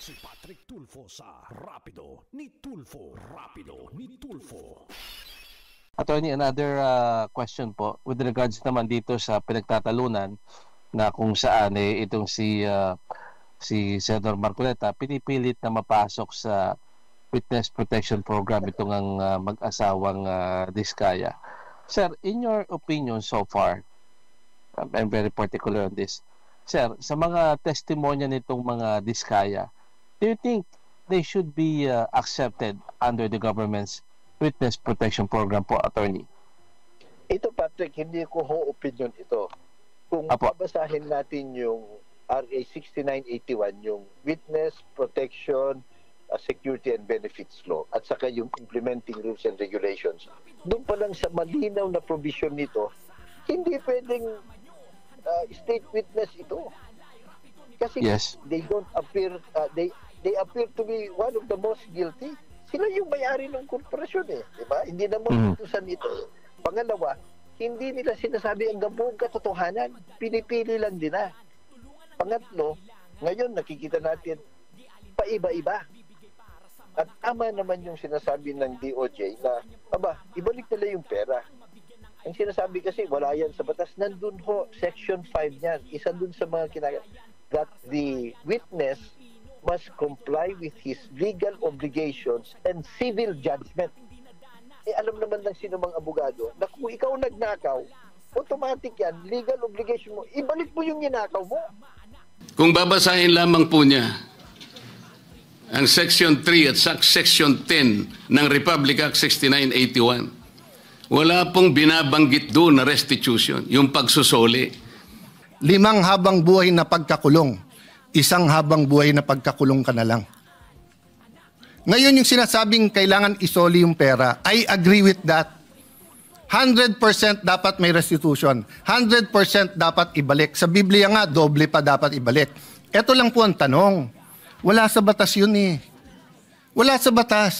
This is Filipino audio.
Si Patrick Tulfo sa Rapido ni Tulfo. Rapido ni Tulfo. Attorney, another question po with regards naman dito sa pinagtatalunan na kung saan itong si Senator Marcoleta pinipilit na mapasok sa Witness Protection Program itong ang mag-asawang Diskaya. Sir, in your opinion so far, I'm very particular on this. Sir, sa mga testimonya nitong mga Diskaya, do you think they should be accepted under the government's Witness Protection Program po, Attorney? Ito, Patrick, hindi ko opinion ito. Kung babasahin natin yung RA 6981, yung Witness Protection Security and Benefits Law, at saka yung Implementing Rules and Regulations, doon pa lang sa malinaw na provision nito, hindi pwedeng state witness ito. Kasi they don't appear, they appear to be one of the most guilty. Sila yung may-ari ng korporasyon diba? Hindi naman utusan ito. Pangalawa, hindi nila sinasabi ang buong katotohanan. Pinipili lang nila. Pangatlo, ngayon nakikita natin paiba-iba. At tama naman yung sinasabi ng DOJ na, ibalik nila yung pera. Ang sinasabi kasi, wala yan sa batas. Nandun Section 5 niyan. Isa dun sa mga that the witness must comply with his legal obligations and civil judgment. Alam naman ng sino mga abogado na kung ikaw nagnakaw, automatic yan, legal obligation mo, ibalik mo yung ninakaw mo. Kung babasahin lamang po niya ang Section 3 at Section 10 ng Republic Act 6981, wala pong binabanggit doon na restitution, yung pagsusoli. 5 habang buhay na pagkakulong, 1 habang buhay na pagkakulong ka na lang. Ngayon yung sinasabing kailangan isoli yung pera, I agree with that. 100% dapat may restitution. 100% dapat ibalik. Sa Biblia nga, doble pa dapat ibalik. Ito lang po ang tanong. Wala sa batas yun Wala sa batas.